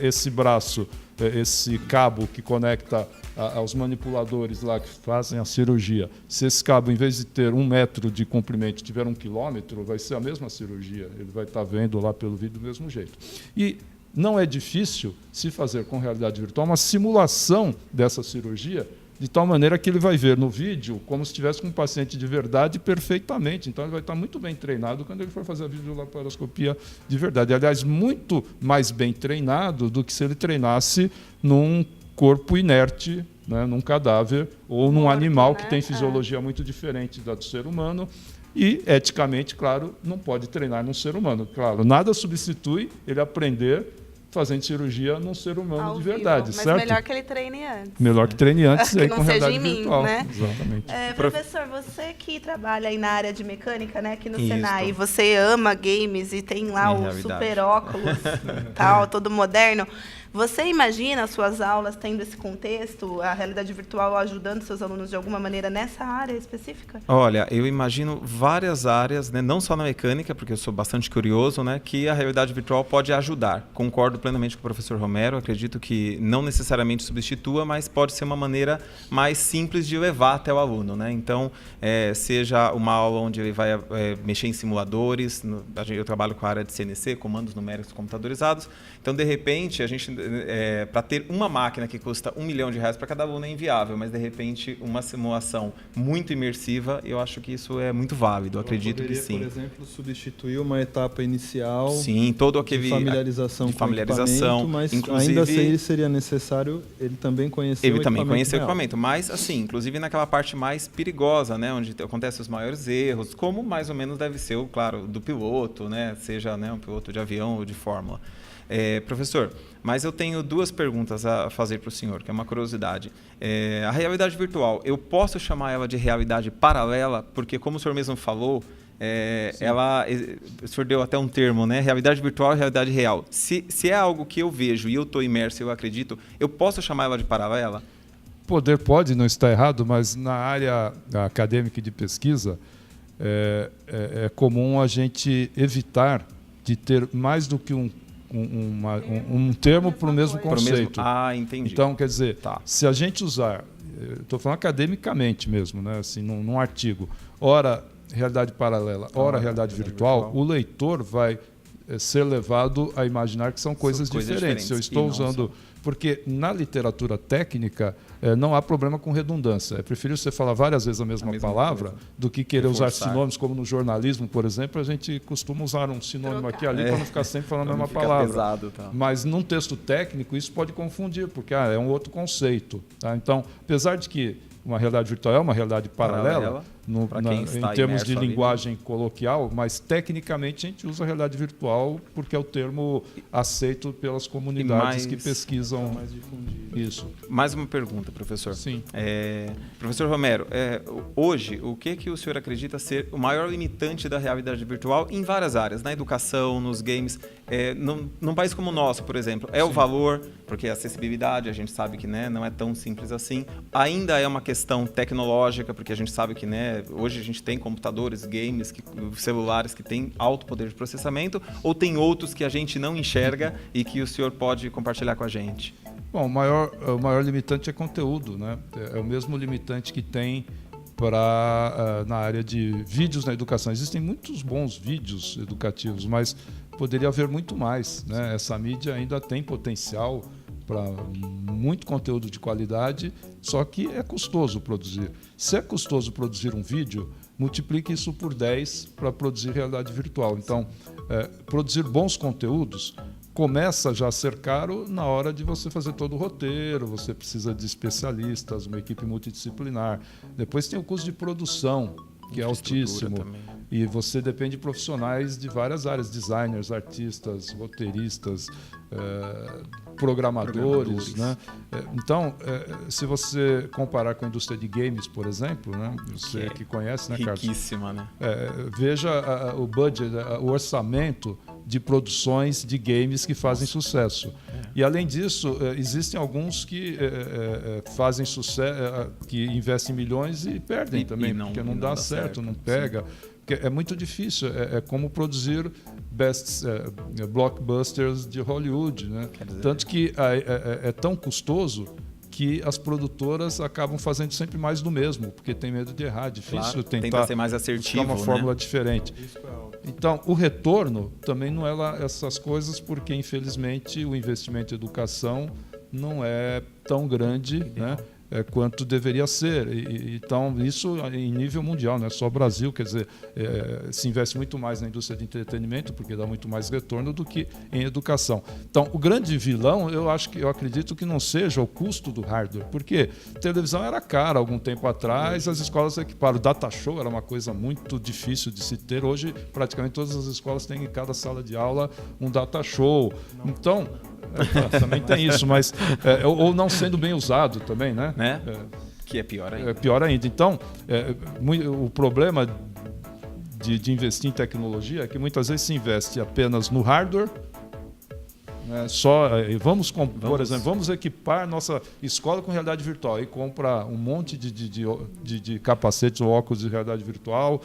esse braço, esse cabo que conecta aos manipuladores lá que fazem a cirurgia, se esse cabo, em vez de ter 1 metro de comprimento, tiver 1 quilômetro, vai ser a mesma cirurgia. Ele vai estar vendo lá pelo vídeo do mesmo jeito. E não é difícil se fazer com realidade virtual uma simulação dessa cirurgia, de tal maneira que ele vai ver no vídeo como se estivesse com um paciente de verdade perfeitamente. Então, ele vai estar muito bem treinado quando ele for fazer a videolaparoscopia de verdade. Aliás, muito mais bem treinado do que se ele treinasse num corpo inerte, né, num cadáver, ou num animal que tem fisiologia muito diferente da do ser humano. E, eticamente, claro, não pode treinar num ser humano. Claro, nada substitui ele aprender fazendo cirurgia num ser humano Ao de verdade, vivo, mas certo? melhor que ele treine antes. Melhor que treine antes Que aí não com seja realidade em mim, virtual. né? Exatamente. Professor, você que trabalha aí na área de mecânica, né, aqui no Isso. Senai, você ama games e tem lá o realidade. super óculos, tal, todo moderno. Você imagina suas aulas tendo esse contexto, a realidade virtual ajudando seus alunos de alguma maneira nessa área específica? Olha, eu imagino várias áreas, né, não só na mecânica, porque eu sou bastante curioso, né, que a realidade virtual pode ajudar. Concordo plenamente com o professor Romero, acredito que não necessariamente substitua, mas pode ser uma maneira mais simples de levar até o aluno, né? Então, seja uma aula onde ele vai mexer em simuladores, eu trabalho com a área de CNC, comandos numéricos computadorizados, então, de repente, a gente para ter uma máquina que custa R$1 milhão para cada aluno é inviável, mas de repente uma simulação muito imersiva, eu acho que isso é muito válido, eu acredito que sim. Por exemplo, substituir uma etapa inicial sim, todo aquele de familiarização, com o equipamento, mas inclusive, ainda assim seria necessário ele também conhecer o equipamento, mas assim, inclusive naquela parte mais perigosa, né, onde acontecem os maiores erros, como mais ou menos deve ser, claro, do piloto, né, seja, né, um piloto de avião ou de fórmula. Professor, mas eu tenho 2 perguntas a fazer para o senhor, que é uma curiosidade. A realidade virtual, eu posso chamar ela de realidade paralela? Porque, como o senhor mesmo falou, o senhor deu até um termo, né? Realidade virtual e realidade real. Se é algo que eu vejo e eu estou imerso, eu acredito, eu posso chamar ela de paralela? Pode, não está errado, mas na área acadêmica e de pesquisa, é comum a gente evitar de ter mais do que um termo para o mesmo conceito. Entendi. Então, quer dizer, se a gente usar, estou falando academicamente mesmo, né, assim, num artigo, ora realidade paralela, ora realidade virtual, o leitor vai ser levado a imaginar que são coisas diferentes. Se eu estou usando... Porque na literatura técnica não há problema com redundância. É preferível você falar várias vezes a mesma palavra do que querer usar sinônimos, como no jornalismo, por exemplo, a gente costuma usar um sinônimo aqui e ali para não ficar sempre falando a mesma palavra. Pesado, tá. Mas num texto técnico isso pode confundir, porque é um outro conceito. Tá? Então, apesar de que uma realidade virtual é uma realidade paralela em termos de linguagem coloquial, mas tecnicamente a gente usa a realidade virtual porque é o termo aceito pelas comunidades que pesquisam isso. Mais uma pergunta, professor. Sim. Professor Romero, hoje, o que o senhor acredita ser o maior limitante da realidade virtual em várias áreas, na educação, nos games, num país como o nosso, por exemplo? O valor, porque a acessibilidade, a gente sabe que, né, não é tão simples assim. Ainda é uma questão tecnológica, porque a gente sabe que, né, hoje a gente tem computadores, games, celulares que têm alto poder de processamento, ou tem outros que a gente não enxerga e que o senhor pode compartilhar com a gente? Bom, o maior limitante é conteúdo, né? É o mesmo limitante que tem na área de vídeos na educação. Existem muitos bons vídeos educativos, mas poderia haver muito mais, né? Essa mídia ainda tem potencial para muito conteúdo de qualidade, só que é custoso produzir. Se é custoso produzir um vídeo, multiplique isso por 10 para produzir realidade virtual. Então, produzir bons conteúdos começa já a ser caro na hora de você fazer todo o roteiro, você precisa de especialistas, uma equipe multidisciplinar. Depois tem o custo de produção, que é altíssimo. Também. E você depende de profissionais de várias áreas, designers, artistas, roteiristas, programadores. Né? Então, se você comparar com a indústria de games, por exemplo, né? Você que conhece, né, Carlos? Riquíssima, né? Veja o budget, o orçamento de produções de games que fazem sucesso. E, além disso, existem alguns que fazem sucesso, que investem milhões e perdem também, porque não dá certo, não pega. É muito difícil, é como produzir blockbusters de Hollywood, né? Tanto que é tão custoso que as produtoras acabam fazendo sempre mais do mesmo, porque tem medo de errar, difícil tentar ser mais assertivo, uma fórmula diferente. Então, o retorno também não é lá essas coisas, porque infelizmente o investimento em educação não é tão grande, né? Quanto deveria ser. Então, isso em nível mundial, não é só Brasil, quer dizer, se investe muito mais na indústria de entretenimento, porque dá muito mais retorno do que em educação. Então, o grande vilão, eu acredito que não seja o custo do hardware, porque televisão era cara algum tempo atrás, as escolas equiparam. O data show era uma coisa muito difícil de se ter. Hoje, praticamente todas as escolas têm em cada sala de aula um data show. Então, também tem isso, mas ou não sendo bem usado também, né? Que é pior ainda. É pior ainda. Então, o problema de investir em tecnologia é que muitas vezes se investe apenas no hardware, né? Por exemplo, vamos equipar nossa escola com realidade virtual e compra um monte de capacetes ou óculos de realidade virtual,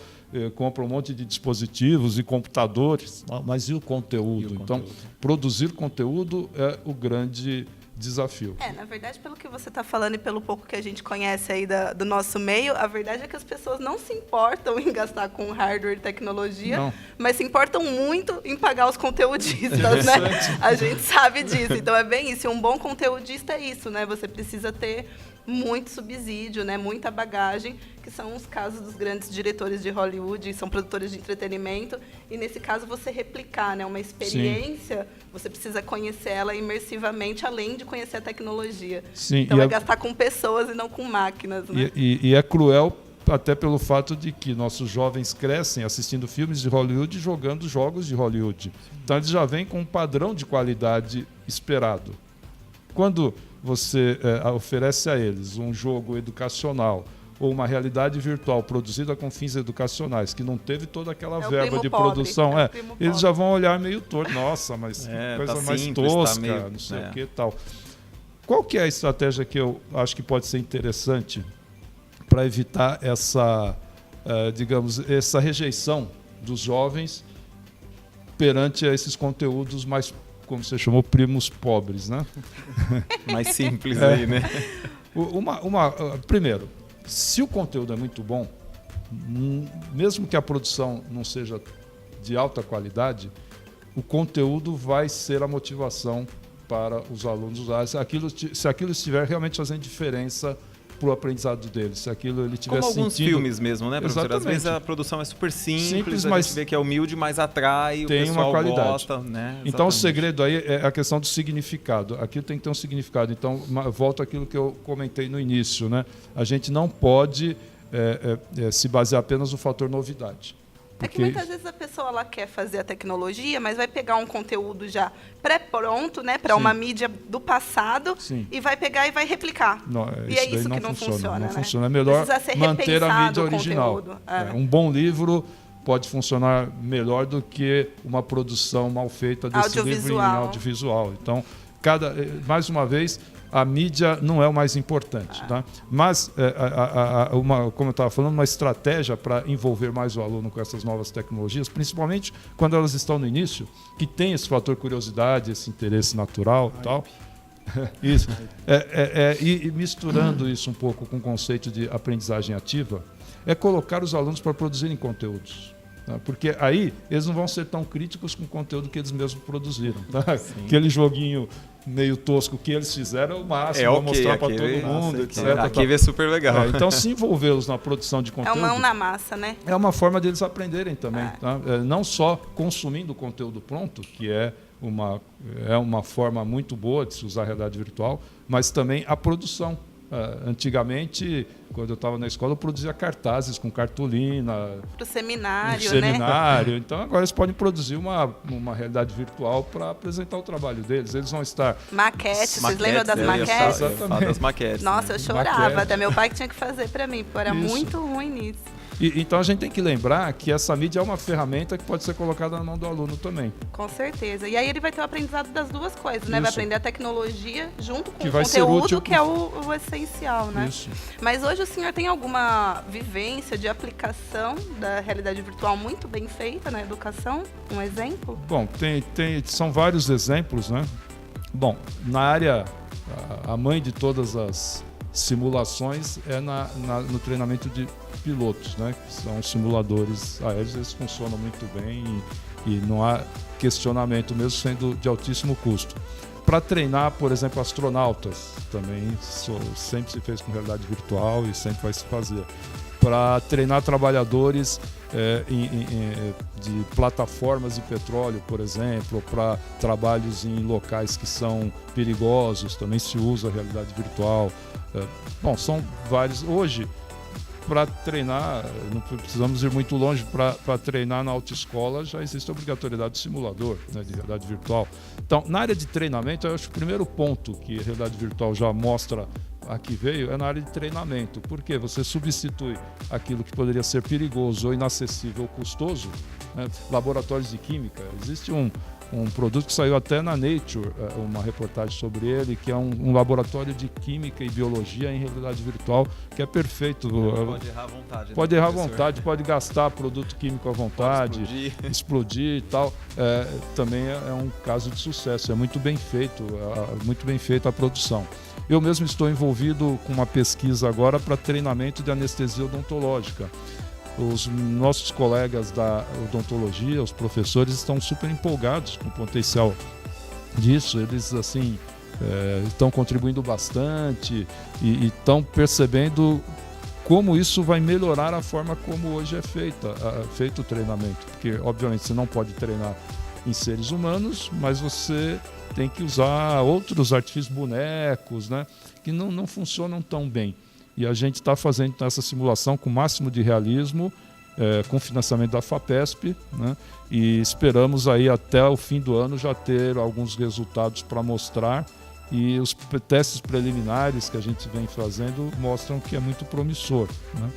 compra um monte de dispositivos e computadores, mas e o conteúdo? Então, produzir conteúdo é o grande desafio. Na verdade, pelo que você está falando e pelo pouco que a gente conhece aí do nosso meio, a verdade é que as pessoas não se importam em gastar com hardware e tecnologia, Não. mas se importam muito em pagar os conteudistas, né? A gente sabe disso. Então, é bem isso. E um bom conteudista é isso, né? Você precisa ter muito subsídio, né? Muita bagagem, que são os casos dos grandes diretores de Hollywood, são produtores de entretenimento, e nesse caso você replicar, né? Uma experiência, você precisa conhecer ela imersivamente, além de conhecer a tecnologia. Sim, então é gastar com pessoas e não com máquinas, né? E é cruel até pelo fato de que nossos jovens crescem assistindo filmes de Hollywood e jogando jogos de Hollywood. Então eles já vêm com um padrão de qualidade esperado. Quando você oferece a eles um jogo educacional ou uma realidade virtual produzida com fins educacionais, que não teve toda aquela verba de produção, eles já vão olhar meio torto. Nossa, mas que coisa tá mais simples, tosca, tá meio, não sei o que e tal. Qual que é a estratégia que eu acho que pode ser interessante para evitar essa, digamos, essa rejeição dos jovens perante esses conteúdos mais, como você chamou, primos pobres, né? Mais simples aí, né? Primeiro, se o conteúdo é muito bom, mesmo que a produção não seja de alta qualidade, o conteúdo vai ser a motivação para os alunos usarem. Se aquilo estiver realmente fazendo diferença para o aprendizado deles, se aquilo ele tiver como alguns sentido... filmes mesmo, né, professor? Exatamente. Às vezes a produção é super simples, a mas gente vê que é humilde, mas atrai, tem o pessoal uma qualidade. gosta, né? Então o Exatamente. segredo aí é a questão do significado. Aquilo tem que ter um significado. Então volto àquilo que eu comentei no início, né? A gente não pode se basear apenas no fator novidade. É que muitas vezes a pessoa ela quer fazer a tecnologia, mas vai pegar um conteúdo já pré-pronto, né, para uma mídia do passado, e vai pegar e vai replicar. Não, e é isso que não funciona. Não né? funciona. É melhor manter a mídia original. Um bom livro pode funcionar melhor do que uma produção mal feita desse livro em audiovisual. Então, mais uma vez, a mídia não é o mais importante. Tá? Mas, como eu estava falando, uma estratégia para envolver mais o aluno com essas novas tecnologias, principalmente quando elas estão no início, que tem esse fator curiosidade, esse interesse natural e tal. Isso. E misturando isso um pouco com o conceito de aprendizagem ativa, é colocar os alunos para produzirem conteúdos. Tá? Porque aí eles não vão ser tão críticos com o conteúdo que eles mesmos produziram. Tá? Aquele joguinho meio tosco que eles fizeram é o máximo, vou mostrar para todo mundo, etc. Aquele é super legal. Então, se envolvê-los na produção de conteúdo... É uma mão na massa, né? É uma forma deles aprenderem também. Tá? Não só consumindo o conteúdo pronto, que é uma forma muito boa de se usar a realidade virtual, mas também a produção. Antigamente, quando eu estava na escola, eu produzia cartazes com cartolina. Para o seminário, né? Então, agora eles podem produzir uma realidade virtual para apresentar o trabalho deles. Eles vão estar... Maquetes, vocês lembram das maquetes? Exatamente. Das maquetes. Nossa, eu chorava. Até meu pai que tinha que fazer para mim, porque eu era muito ruim nisso. Então a gente tem que lembrar que essa mídia é uma ferramenta que pode ser colocada na mão do aluno também. Com certeza. E aí ele vai ter o aprendizado das duas coisas, né? Isso. Vai aprender a tecnologia junto com que o vai ser conteúdo, útil que é o essencial, né? Isso. Mas hoje o senhor tem alguma vivência de aplicação da realidade virtual muito bem feita na educação? Um exemplo? Bom, são vários exemplos, né? Bom, na área, a mãe de todas as simulações é no treinamento de pilotos, né? Que são simuladores aéreos, eles funcionam muito bem e não há questionamento, mesmo sendo de altíssimo custo. Para treinar, por exemplo, astronautas, também sempre se fez com realidade virtual e sempre vai se fazer. Para treinar trabalhadores de plataformas de petróleo, por exemplo, para trabalhos em locais que são perigosos, também se usa a realidade virtual. Bom, são vários. Hoje, para treinar, não precisamos ir muito longe, para treinar na autoescola já existe a obrigatoriedade do simulador, né, de realidade virtual. Então, na área de treinamento, eu acho que o primeiro ponto que a realidade virtual já mostra aqui veio é na área de treinamento. Porque você substitui aquilo que poderia ser perigoso ou inacessível ou custoso, né, laboratórios de química. Existe um produto que saiu até na Nature, uma reportagem sobre ele, que é um laboratório de química e biologia em realidade virtual, que é perfeito. Pode errar à vontade. Pode errar à vontade, pode gastar produto químico à vontade, explodir e tal. Também é um caso de sucesso, é muito bem feito a produção. Eu mesmo estou envolvido com uma pesquisa agora para treinamento de anestesia odontológica. Os nossos colegas da odontologia, os professores, estão super empolgados com o potencial disso. Eles assim estão contribuindo bastante e estão percebendo como isso vai melhorar a forma como hoje é feito o treinamento. Porque, obviamente, você não pode treinar em seres humanos, mas você tem que usar outros artifícios, bonecos, né, que não funcionam tão bem. E a gente está fazendo essa simulação com o máximo de realismo, com financiamento da FAPESP, né? E esperamos aí até o fim do ano já ter alguns resultados para mostrar. E os testes preliminares que a gente vem fazendo mostram que é muito promissor, né?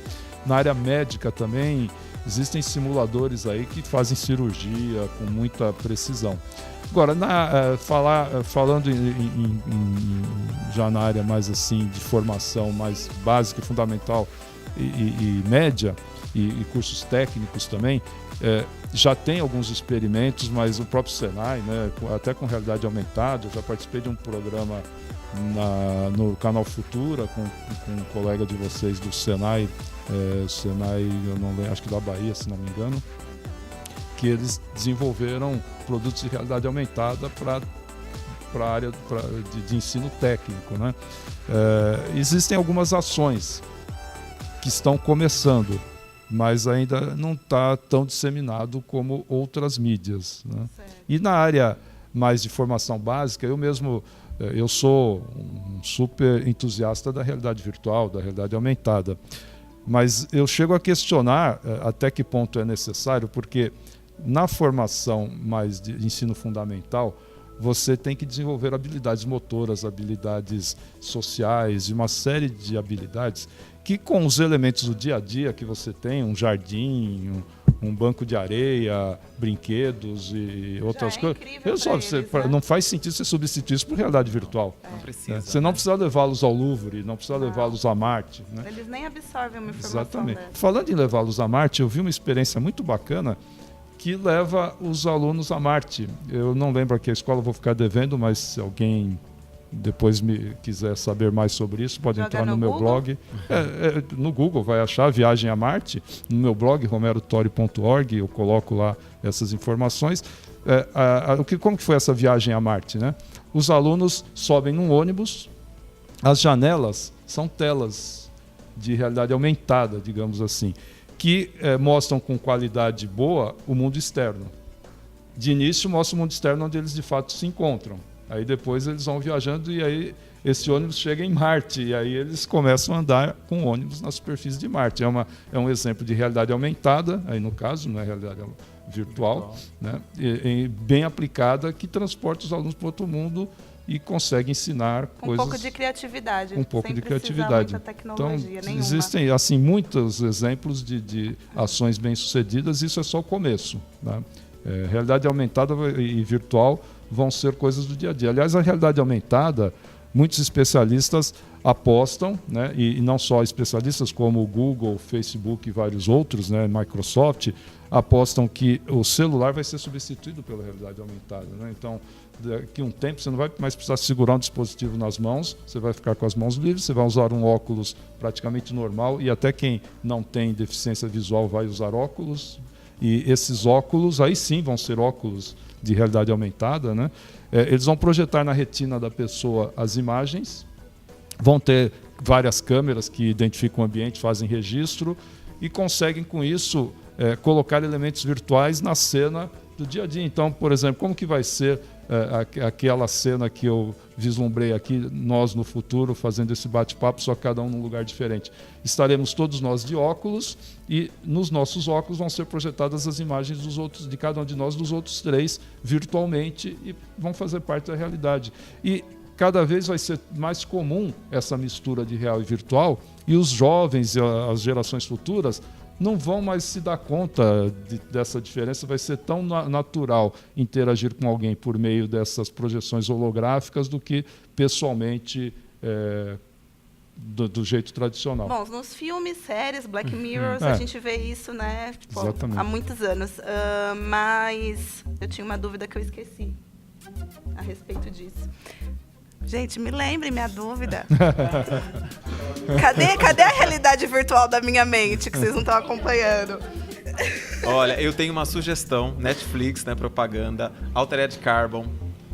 Na área médica também existem simuladores aí que fazem cirurgia com muita precisão. Agora, falando já na área mais assim de formação mais básica, fundamental e média, e cursos técnicos também, já tem alguns experimentos, mas o próprio Senai, né, até com realidade aumentada, eu já participei de um programa no canal Futura com um colega de vocês do Senai, eu não lembro, acho que da Bahia, se não me engano, que eles desenvolveram produtos de realidade aumentada para a área de ensino técnico, né? Existem algumas ações que estão começando, mas ainda não está tão disseminado como outras mídias, né? E na área mais de formação básica, eu sou um super entusiasta da realidade virtual, da realidade aumentada, mas eu chego a questionar até que ponto é necessário, porque na formação mais de ensino fundamental, você tem que desenvolver habilidades motoras, habilidades sociais e uma série de habilidades que, com os elementos do dia a dia que você tem, um jardim, um banco de areia, brinquedos e outras coisas, não faz sentido você substituir isso por realidade virtual. Não precisa. Você não precisa levá-los ao Louvre, não precisa levá-los a Marte, né? Eles nem absorvem uma informação. Exatamente. Dessa. Falando em levá-los a Marte, eu vi uma experiência muito bacana que leva os alunos a Marte. Eu não lembro aqui a escola, vou ficar devendo, mas se alguém depois quiser saber mais sobre isso, pode entrar no meu blog. No Google vai achar Viagem a Marte. No meu blog, romerotori.org, eu coloco lá essas informações. Como que foi essa viagem a Marte, né? Os alunos sobem num ônibus, as janelas são telas de realidade aumentada, digamos assim, que mostram com qualidade boa o mundo externo. De início, mostra o mundo externo onde eles de fato se encontram. Aí depois eles vão viajando e aí esse ônibus chega em Marte e aí eles começam a andar com ônibus na superfície de Marte. É um exemplo de realidade aumentada, aí no caso, não é realidade virtual, né? E bem aplicada, que transporta os alunos para outro mundo e consegue ensinar coisas... Um pouco de criatividade. Um pouco de criatividade. Então, existem assim, muitos exemplos de ações bem-sucedidas, isso é só o começo, né? Realidade aumentada e virtual vão ser coisas do dia a dia. Aliás, a realidade aumentada, muitos especialistas apostam, né, e não só especialistas como o Google, Facebook e vários outros, né, Microsoft, apostam que o celular vai ser substituído pela realidade aumentada, né? Então, daqui a um tempo você não vai mais precisar segurar um dispositivo nas mãos, você vai ficar com as mãos livres, você vai usar um óculos praticamente normal e até quem não tem deficiência visual vai usar óculos. E esses óculos, aí sim, vão ser óculos de realidade aumentada, né? Eles vão projetar na retina da pessoa as imagens, vão ter várias câmeras que identificam o ambiente, fazem registro e conseguem, com isso, colocar elementos virtuais na cena do dia a dia. Então, por exemplo, como que vai ser aquela cena que eu vislumbrei aqui, nós no futuro fazendo esse bate-papo, só cada um num lugar diferente. Estaremos todos nós de óculos e nos nossos óculos vão ser projetadas as imagens de cada um de nós, dos outros três, virtualmente, e vão fazer parte da realidade. E cada vez vai ser mais comum essa mistura de real e virtual, e os jovens e as gerações futuras não vão mais se dar conta dessa diferença. Vai ser tão natural interagir com alguém por meio dessas projeções holográficas do que pessoalmente do jeito tradicional. Bom, nos filmes, séries, Black Mirror, a gente vê isso, né? Tipo, há muitos anos. Mas eu tinha uma dúvida que eu esqueci a respeito disso. Gente, me lembre minha dúvida. Cadê a realidade virtual da minha mente que vocês não estão acompanhando? Olha, eu tenho uma sugestão, Netflix, né, propaganda, Altered Carbon.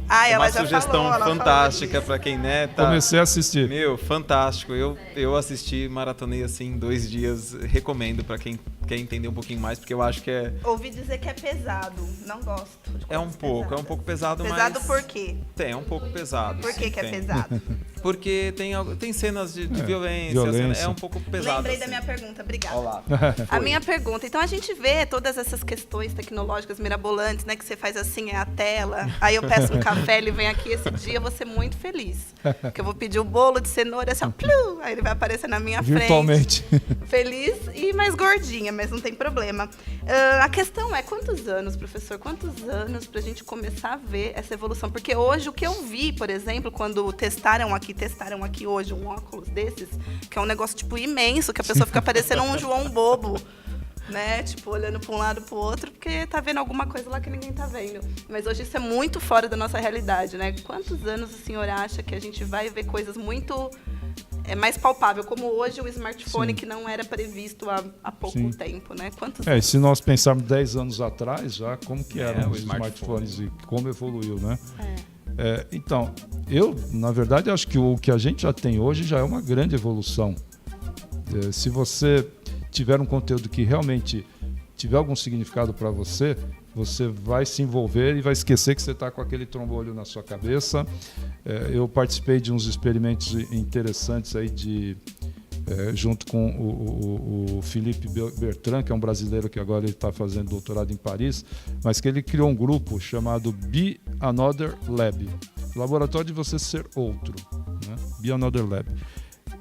Ela uma já sugestão falou, fantástica para quem, né, tá... Comecei a assistir. Meu, fantástico. Eu assisti, maratonei assim em 2 dias. Recomendo para quem quer entender um pouquinho mais, porque eu acho que é... Ouvi dizer que é pesado. Não gosto de É um pouco pesado, mas... Pesado por quê? É um pouco pesado. Por que é pesado? Porque tem cenas de violência. É um pouco pesado. Lembrei assim. da minha pergunta, obrigada. Olá. A minha pergunta. Então a gente vê todas essas questões tecnológicas mirabolantes, né? Que você faz assim, é a tela. Aí eu peço um café, ele vem aqui esse dia, eu vou ser muito feliz. Porque eu vou pedir o bolo de cenoura, assim, ó, aí ele vai aparecer na minha Virtualmente. frente. Feliz e mais gordinha, mas não tem problema. A questão é quantos anos, professor? Quantos anos pra gente começar a ver essa evolução? Porque hoje o que eu vi, por exemplo, quando testaram aqui hoje um óculos desses, que é um negócio tipo imenso, que a pessoa fica parecendo um João bobo, né? Tipo, olhando para um lado para o outro, porque tá vendo alguma coisa lá que ninguém tá vendo. Mas hoje isso é muito fora da nossa realidade, né? Quantos anos o senhor acha que a gente vai ver coisas muito mais palpável, como hoje o smartphone, que não era previsto há pouco tempo, né? Quantos e se nós pensarmos 10 anos atrás, já como que eram os smartphones e como evoluiu, né? Então, eu, na verdade, acho que o que a gente já tem hoje já é uma grande evolução. Se você tiver um conteúdo que realmente tiver algum significado para você, você vai se envolver e vai esquecer que você está com aquele trombolho na sua cabeça. Eu participei de uns experimentos interessantes aí junto com o Philippe Bertrand, que é um brasileiro que agora está fazendo doutorado em Paris, mas que ele criou um grupo chamado Be Another Lab, laboratório de você ser outro, né? Be Another Lab.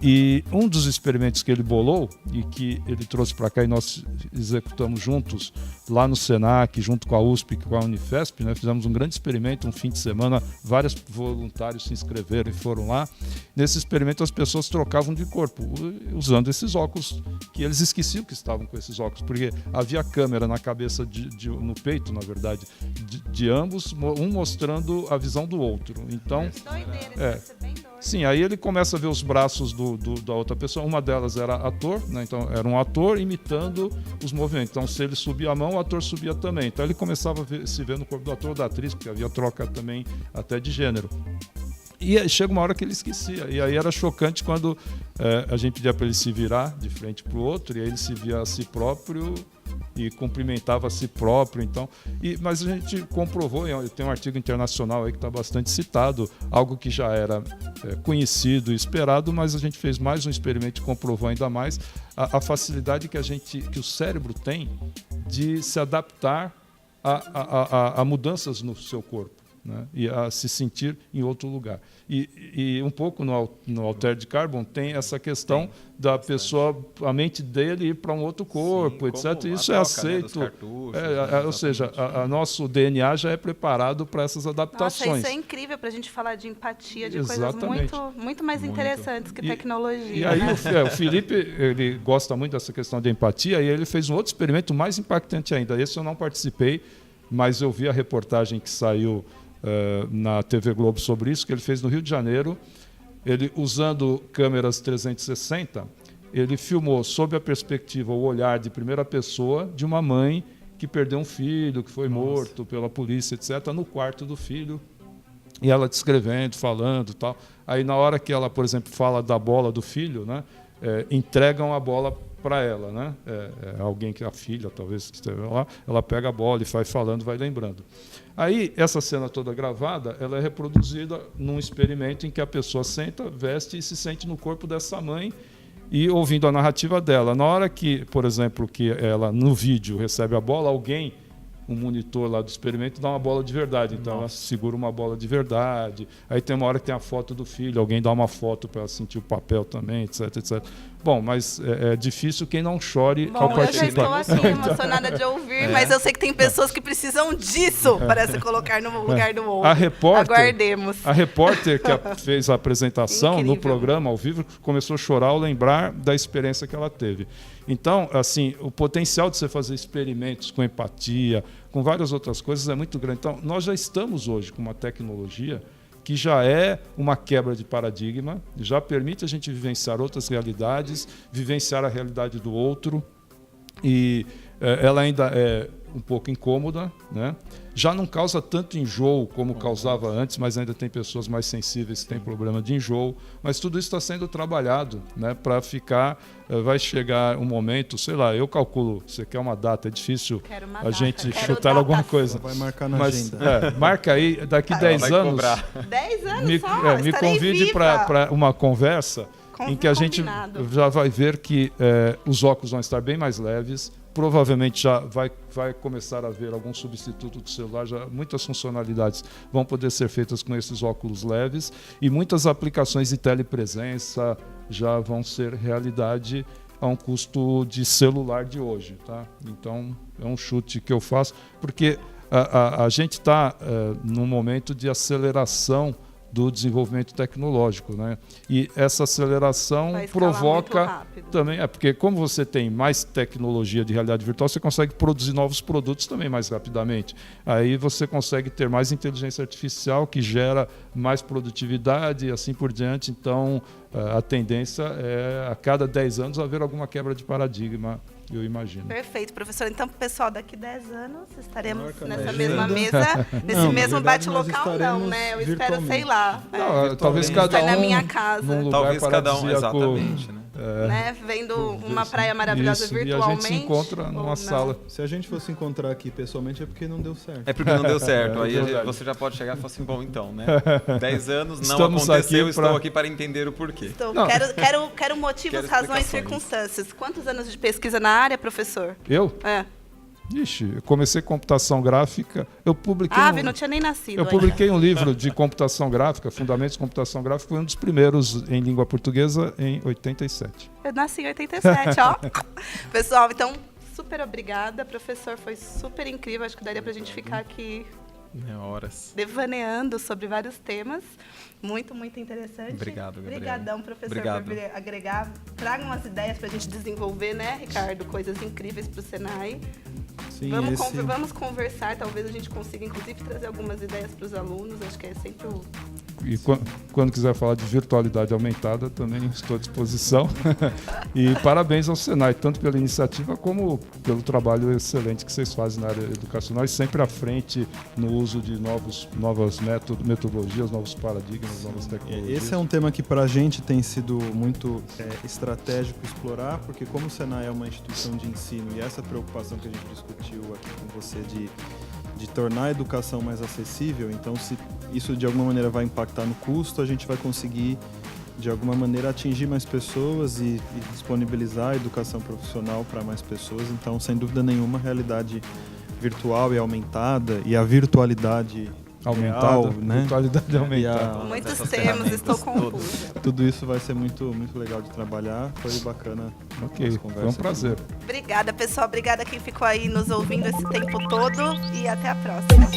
E um dos experimentos que ele bolou e que ele trouxe para cá e nós executamos juntos lá no Senac, junto com a USP e com a Unifesp, né? Fizemos um grande experimento, um fim de semana, vários voluntários se inscreveram e foram lá. Nesse experimento as pessoas trocavam de corpo, usando esses óculos, que eles esqueciam que estavam com esses óculos, porque havia câmera na cabeça, no peito, na verdade, de ambos, um mostrando a visão do outro. Então, sim, aí ele começa a ver os braços da outra pessoa. Uma delas era ator, né? Então era um ator imitando os movimentos. Então se ele subia a mão, o ator subia também. Então ele começava a se ver no corpo do ator ou da atriz, porque havia troca também até de gênero. E aí chega uma hora que ele esquecia. E aí era chocante quando a gente pedia para ele se virar de frente para o outro, e aí ele se via a si próprio e cumprimentava a si próprio. Então, mas a gente comprovou, tem um artigo internacional aí que está bastante citado, algo que já era conhecido e esperado, mas a gente fez mais um experimento e comprovou ainda mais a facilidade que o cérebro tem de se adaptar a mudanças no seu corpo, né? E a se sentir em outro lugar. E um pouco no Altered Carbon tem essa questão da pessoa, a mente dele ir para um outro corpo, etc. Isso é aceito. Ou seja, nosso DNA já é preparado para essas adaptações. Nossa, isso é incrível para a gente falar de empatia, de coisas muito mais interessantes que tecnologia. E aí o Felipe, ele gosta muito dessa questão de empatia, e ele fez um outro experimento mais impactante ainda. Esse eu não participei, mas eu vi a reportagem que saiu na TV Globo sobre isso, que ele fez no Rio de Janeiro. Ele, usando câmeras 360, ele filmou sob a perspectiva, o olhar de primeira pessoa de uma mãe que perdeu um filho, que foi morto pela polícia, etc., no quarto do filho. E ela descrevendo, falando e tal. Aí, na hora que ela, por exemplo, fala da bola do filho, né, entregam a bola para ela, né? Alguém que a filha talvez esteja lá, ela pega a bola e vai falando, vai lembrando. Aí essa cena toda gravada, ela é reproduzida num experimento em que a pessoa senta, veste e se sente no corpo dessa mãe e ouvindo a narrativa dela. Na hora que, por exemplo, que ela no vídeo recebe a bola, alguém um monitor lá do experimento e dá uma bola de verdade. Então ela segura uma bola de verdade. Aí tem uma hora que tem a foto do filho, alguém dá uma foto para ela sentir o papel também, etc, etc. Bom, mas é difícil quem não chore ao participar. Eu já estou aqui emocionada de ouvir, mas eu sei que tem pessoas que precisam disso para se colocar no lugar do outro. Aguardemos. A repórter que fez a apresentação Incrível. no programa ao vivo começou a chorar ao lembrar da experiência que ela teve. Então, assim, o potencial de você fazer experimentos com empatia, com várias outras coisas é muito grande. Então, nós já estamos hoje com uma tecnologia que já é uma quebra de paradigma, já permite a gente vivenciar outras realidades, vivenciar a realidade do outro, e ela ainda é um pouco incômoda, né? Já não causa tanto enjoo como causava antes, mas ainda tem pessoas mais sensíveis que têm problema de enjoo, mas tudo isso está sendo trabalhado, né? Para ficar, vai chegar um momento, sei lá, eu calculo, você quer uma data, é difícil a gente chutar alguma coisa. Vai marcar na Mas agenda. marca aí, daqui 10 anos, 10 anos me estarei convide viva. para uma conversa em que a gente Combinado. já vai ver que os óculos vão estar bem mais leves, provavelmente já vai começar a haver algum substituto do celular, já muitas funcionalidades vão poder ser feitas com esses óculos leves e muitas aplicações de telepresença já vão ser realidade a um custo de celular de hoje, tá? Então é um chute que eu faço, porque a gente está num momento de aceleração do desenvolvimento tecnológico, né? E essa aceleração provoca também, porque como você tem mais tecnologia de realidade virtual, você consegue produzir novos produtos também mais rapidamente. Aí você consegue ter mais inteligência artificial que gera mais produtividade e assim por diante. Então, a tendência é a cada 10 anos haver alguma quebra de paradigma, eu imagino. Perfeito, professor. Então, pessoal, daqui 10 anos estaremos Marca nessa na mesma agenda. mesa, nesse Não, mesmo na verdade, nós bate-local, não, né? Eu espero, virtualmente. sei lá. Não, talvez Estar cada na um minha casa. num lugar Talvez cada um, paradisíaco, exatamente, né? Né? Vendo uma praia maravilhosa isso, virtualmente. E a gente se encontra ou numa não. sala. Se a gente fosse encontrar aqui pessoalmente é porque não deu certo. É porque não deu certo. Aí verdade. você já pode chegar e falar assim, bom, então, né? 10 anos não Estamos aconteceu, aqui estou aqui para entender o porquê. Então, Não. quero motivos, Quero razões, explicações. circunstâncias. Quantos anos de pesquisa na área, professor? Eu? É. Ixi, eu comecei computação gráfica, eu publiquei Não tinha nem nascido eu publiquei um livro de computação gráfica, Fundamentos de Computação Gráfica, foi um dos primeiros em língua portuguesa em 87. Eu nasci em 87, ó. Pessoal, então, super obrigada. Professor, foi super incrível. Acho que daria pra gente ficar aqui Horas. devaneando sobre vários temas. Muito, muito interessante. Obrigado, Gabriela. Obrigadão, professor, Obrigado. por vir agregar. Traga umas ideias pra gente desenvolver, né, Ricardo? Coisas incríveis pro Senai. Sim, Vamos conversar, talvez a gente consiga, inclusive, trazer algumas ideias para os alunos. Acho que é sempre o... E quando quiser falar de virtualidade aumentada, também estou à disposição. E parabéns ao Senai, tanto pela iniciativa como pelo trabalho excelente que vocês fazem na área educacional e sempre à frente no uso de novas metodologias, novos paradigmas, novas tecnologias. Esse é um tema que para a gente tem sido muito estratégico explorar, porque como o Senai é uma instituição de ensino e essa preocupação que a gente discutiu aqui com você de tornar a educação mais acessível, então se isso de alguma maneira vai impactar no custo, a gente vai conseguir de alguma maneira atingir mais pessoas e disponibilizar a educação profissional para mais pessoas. Então, sem dúvida nenhuma, a realidade virtual e aumentada e a virtualidade Aumentada, real, né? virtualidade aumentada. Muitos essas termos, ferramentas estou todas. confusa. Tudo isso vai ser muito, muito legal de trabalhar. Foi bacana. Ok, nossa foi conversa um prazer. aqui. Obrigada, pessoal. Obrigada a quem ficou aí nos ouvindo esse tempo todo. E até a próxima.